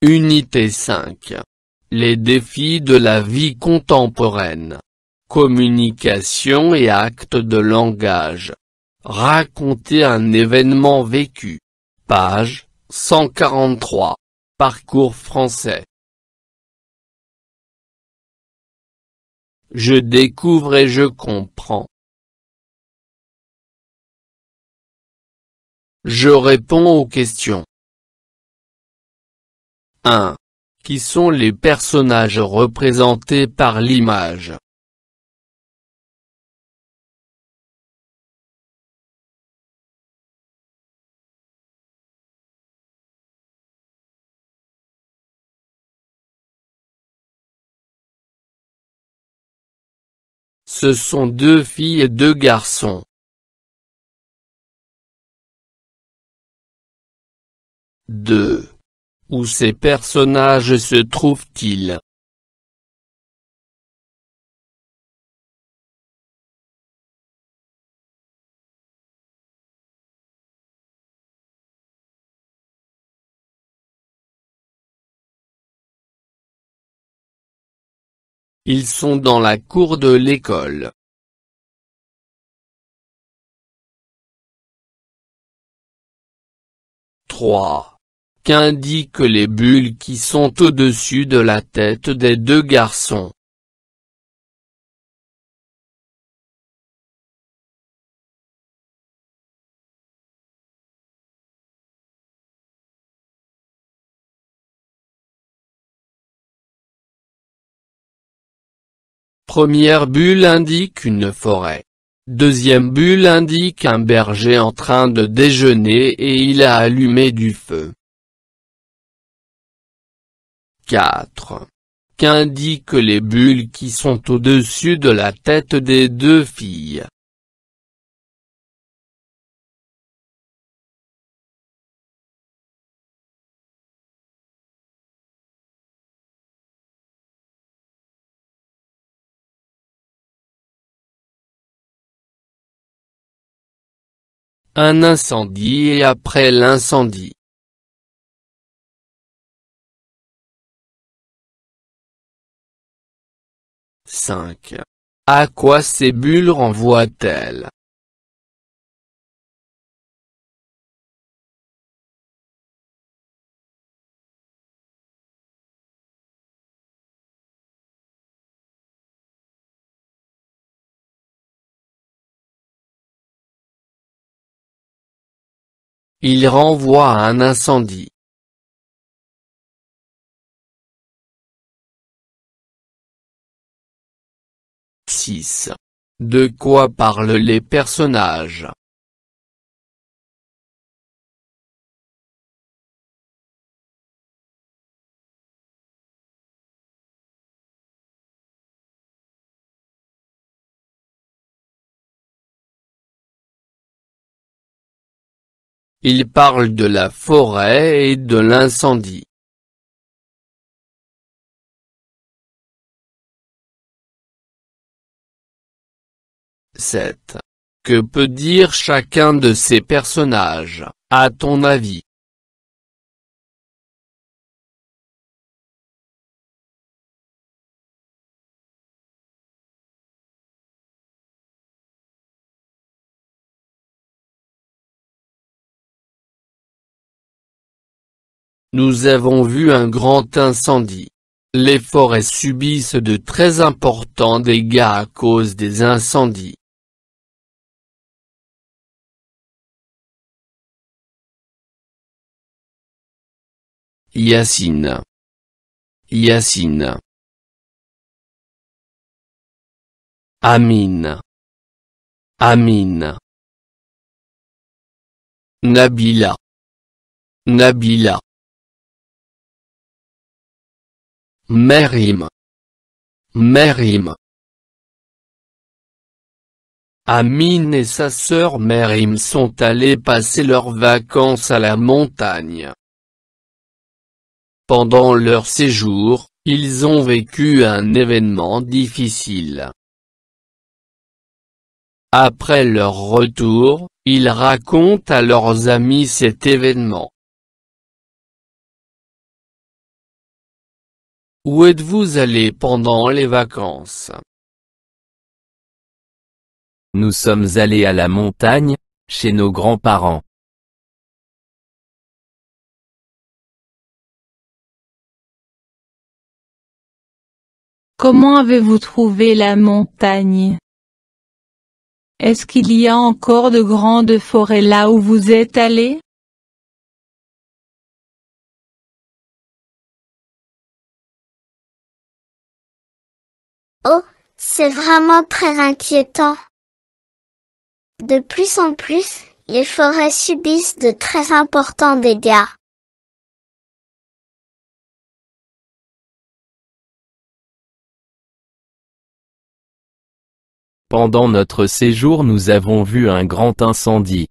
Unité 5. Les défis de la vie contemporaine. Communication et actes de langage. Raconter un événement vécu. Page 143. Parcours français. Je découvre et je comprends. Je réponds aux questions. 1. Qui sont les personnages représentés par l'image? Ce sont 2 filles et 2 garçons. 2. Où ces personnages se trouvent-ils? Ils sont dans la cour de l'école. Qu'indiquent les bulles qui sont au-dessus de la tête des 2 garçons? Première bulle indique une forêt. Deuxième bulle indique un berger en train de déjeuner et il a allumé du feu. 4. Qu'indiquent les bulles qui sont au-dessus de la tête des 2 filles? Un incendie et après l'incendie. 5. À quoi ces bulles renvoient-elles? Il renvoie à un incendie. 6. De quoi parlent les personnages? Ils parlent de la forêt et de l'incendie. 7. Que peut dire chacun de ces personnages, à ton avis? Nous avons vu un grand incendie. Les forêts subissent de très importants dégâts à cause des incendies. Yacine. Yacine. Amine. Amine. Nabila. Nabila. Merim. Merim. Amine et sa sœur Merim sont allés passer leurs vacances à la montagne. Pendant leur séjour, ils ont vécu un événement difficile. Après leur retour, ils racontent à leurs amis cet événement. Où êtes-vous allés pendant les vacances? Nous sommes allés à la montagne, chez nos grands-parents. Comment avez-vous trouvé la montagne? Est-ce qu'il y a encore de grandes forêts là où vous êtes allés? Oh, c'est vraiment très inquiétant. De plus en plus, les forêts subissent de très importants dégâts. Pendant notre séjour nous avons vu un grand incendie.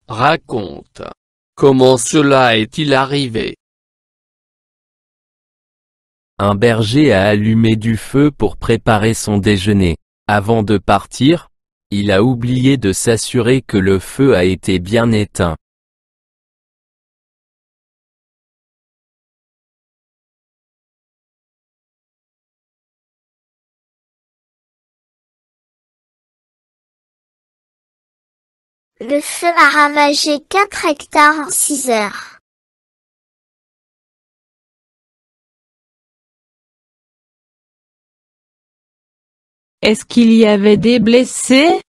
Raconte. Comment cela est-il arrivé? Un berger a allumé du feu pour préparer son déjeuner. Avant de partir, il a oublié de s'assurer que le feu a été bien éteint. Le feu a ravagé 4 hectares en 6 heures. Est-ce qu'il y avait des blessés?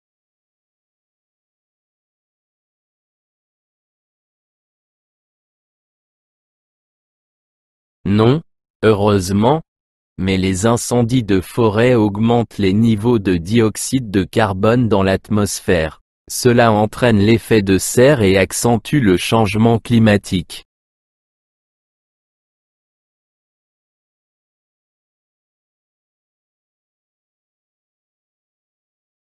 Non, heureusement, mais les incendies de forêt augmentent les niveaux de dioxyde de carbone dans l'atmosphère. Cela entraîne l'effet de serre et accentue le changement climatique.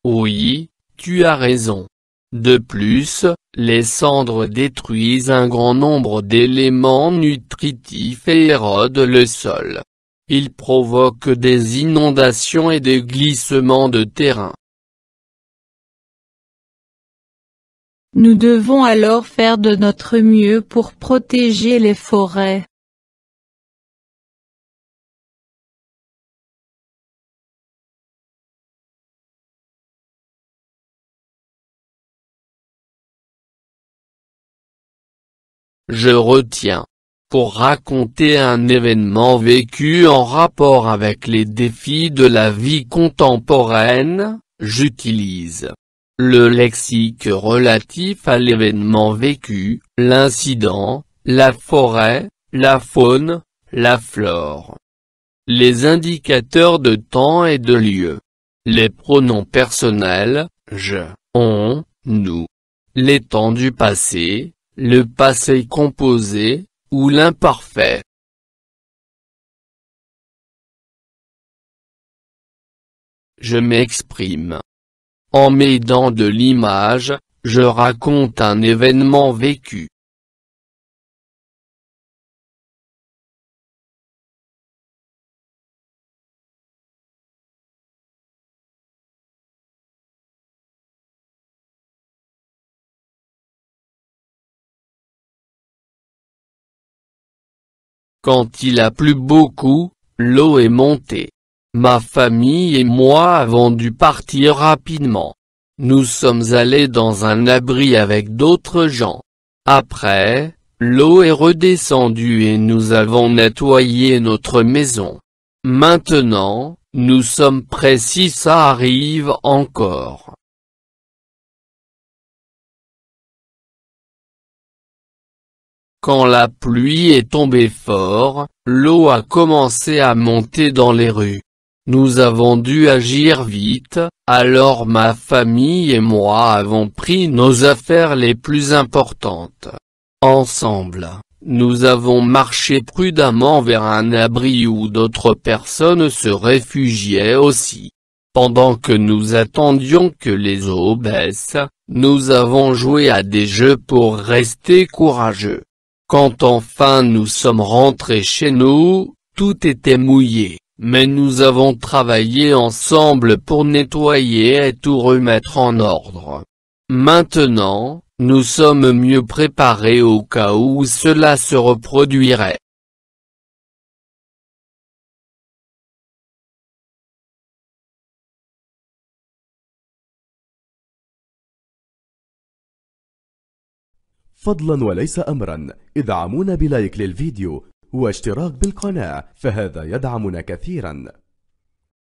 Oui, tu as raison. De plus, les cendres détruisent un grand nombre d'éléments nutritifs et érodent le sol. Ils provoquent des inondations et des glissements de terrain. Nous devons alors faire de notre mieux pour protéger les forêts. Je retiens. Pour raconter un événement vécu en rapport avec les défis de la vie contemporaine, j'utilise le lexique relatif à l'événement vécu, l'incident, la forêt, la faune, la flore. Les indicateurs de temps et de lieu. Les pronoms personnels, je, on, nous. Les temps du passé, le passé composé, ou l'imparfait. Je m'exprime. En m'aidant de l'image, je raconte un événement vécu. Quand il a plu beaucoup, l'eau est montée. Ma famille et moi avons dû partir rapidement. Nous sommes allés dans un abri avec d'autres gens. Après, l'eau est redescendue et nous avons nettoyé notre maison. Maintenant, nous sommes prêts si ça arrive encore. Quand la pluie est tombée fort, l'eau a commencé à monter dans les rues. Nous avons dû agir vite, alors ma famille et moi avons pris nos affaires les plus importantes. Ensemble, nous avons marché prudemment vers un abri où d'autres personnes se réfugiaient aussi. Pendant que nous attendions que les eaux baissent, nous avons joué à des jeux pour rester courageux. Quand enfin nous sommes rentrés chez nous, tout était mouillé, mais nous avons travaillé ensemble pour nettoyer et tout remettre en ordre. Maintenant, nous sommes mieux préparés au cas où cela se reproduirait. فضلا وليس أمرا ادعمونا بلايك للفيديو واشتراك بالقناة، فهذا يدعمنا كثيرا.